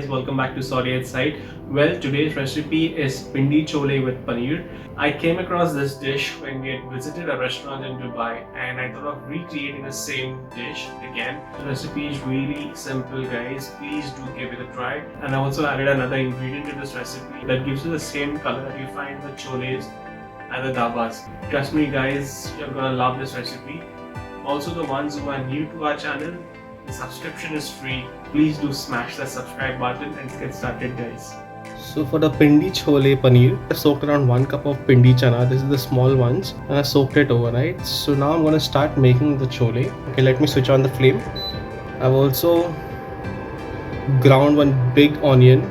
guys, welcome back to Sorry Side. Well, today's recipe is pindi chole with paneer. I came across this dish when we had visited a restaurant in Dubai and I thought of recreating the same dish again. The recipe is really simple guys, please do give it a try. And I also added another ingredient to this recipe that gives you the same color that you find in the choles and the dabas. Trust me guys, you're gonna love this recipe. Also, the ones who are new to our channel, the subscription is free. Please do smash the subscribe button and get started guys. So for the pindi chole paneer, I soaked around 1 cup of pindi chana. This is the small ones and I soaked it overnight. So now I'm going to start making the chole. Okay, let me switch on the flame. I've also ground one big onion.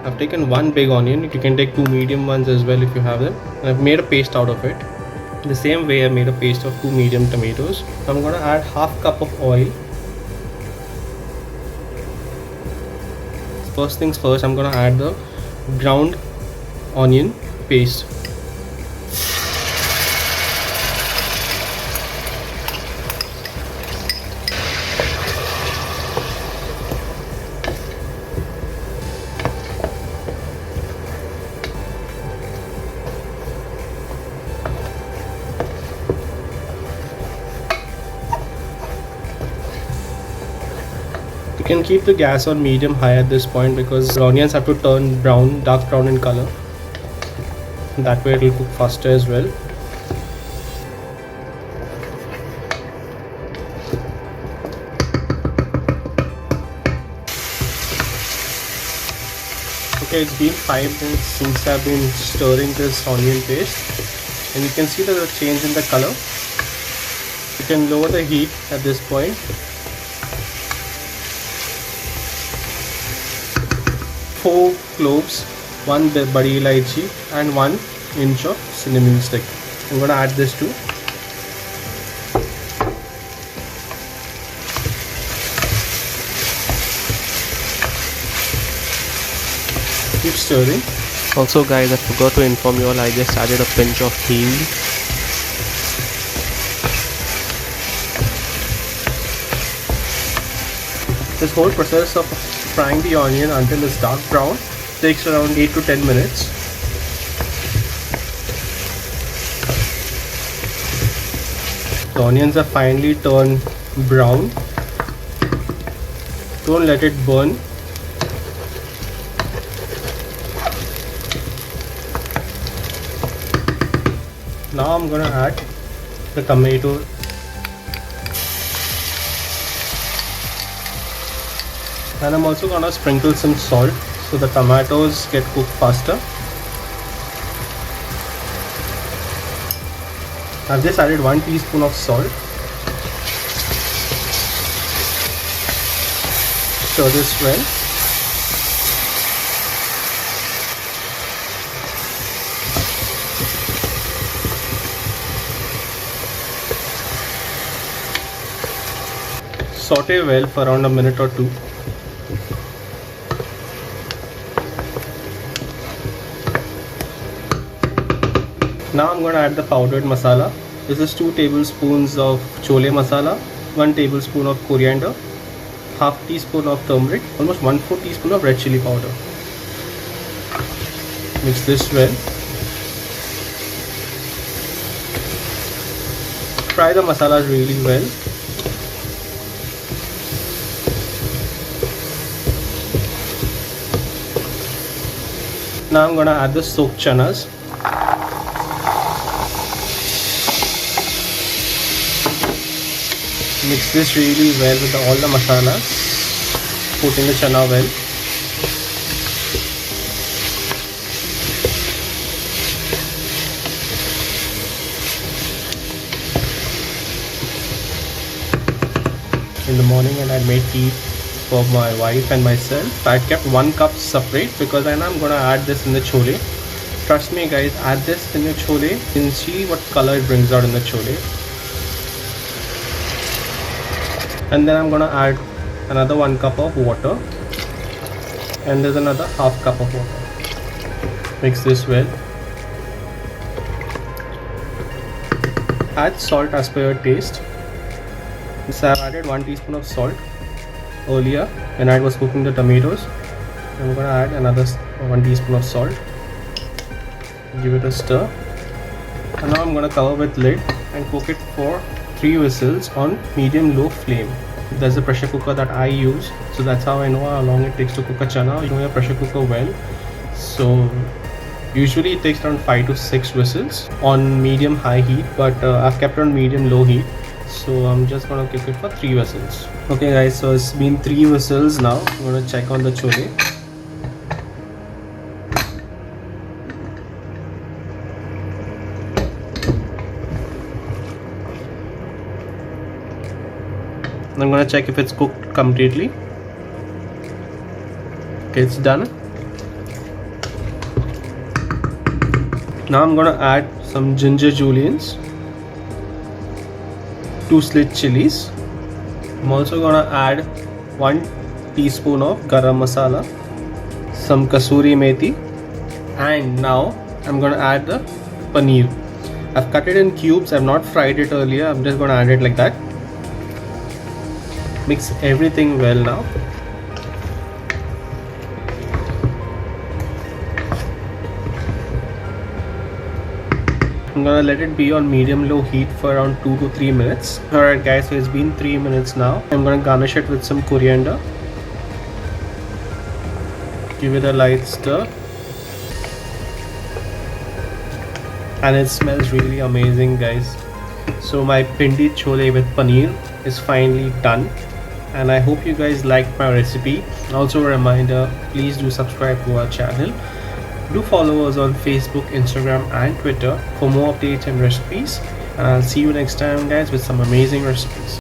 I've taken one big onion. You can take two medium ones as well if you have them. And I've made a paste out of it. The same way I made a paste of two medium tomatoes. I'm going to add half cup of oil. First things first, I'm going to add the ground onion paste. You can keep the gas on medium high at this point because the onions have to turn brown, dark brown in color. That way it will cook faster as well. Okay, it's been 5 minutes since I've been stirring this onion paste and you can see the change in the color. You can lower the heat at this point. 4 cloves, 1 badi elaichi and 1 inch of cinnamon stick. I'm going to add this too. Keep stirring. Also guys, I forgot to inform you all, I just added a pinch of hing. This whole process of frying the onion until it's dark brown takes around 8 to 10 minutes. The onions are finally turned brown. Don't let it burn. Now I'm gonna add the tomato. And I'm also gonna sprinkle some salt so the tomatoes get cooked faster. I've just added 1 teaspoon of salt. Stir this well. Saute well for around a minute or two. Now I'm going to add the powdered masala. This is 2 tablespoons of chole masala, 1 tablespoon of coriander, half teaspoon of turmeric, almost 1/4 teaspoon of red chili powder. Mix this well. Fry the masalas really well. Now I'm going to add the soaked chanas. Mix this really well with all the masalas. Put in the chana well. In the morning when I made tea for my wife and myself, I kept 1 cup separate because I know I'm gonna add this in the chole. Trust me guys, add this in your chole. You can see what color it brings out in the chole. And then I'm gonna add another 1 cup of water and there's another half cup of water. Mix this well. Add salt as per your taste. So I've added 1 teaspoon of salt earlier. when I was cooking the tomatoes. I'm gonna add another 1 teaspoon of salt. Give it a stir. And now I'm gonna cover with lid and cook it for 3 whistles on medium-low flame. There's a pressure cooker that I use, so that's how I know how long it takes to cook a chana. You know your pressure cooker well. So usually it takes around 5 to 6 whistles on medium-high heat, but I've kept it on medium-low heat. So I'm just gonna cook it for 3 whistles. Okay guys, so it's been 3 whistles now. I'm gonna check on the chole. I'm gonna check if it's cooked completely. Okay, it's done. Now I'm gonna add some ginger juliens, 2 slit chilies. I'm also gonna add 1 teaspoon of garam masala, some kasuri methi, and now I'm gonna add the paneer. I've cut it in cubes. I've not fried it earlier. I'm just gonna add it like that. Mix everything well now. I'm gonna let it be on medium-low heat for around 2 to 3 minutes. Alright guys, so it's been 3 minutes now. I'm gonna garnish it with some coriander. Give it a light stir. And it smells really amazing guys. So my pindi chole with paneer is finally done. And I hope you guys liked my recipe. Also a reminder, please do subscribe to our channel. Do follow us on Facebook, Instagram and Twitter for more updates and recipes. And I'll see you next time guys with some amazing recipes.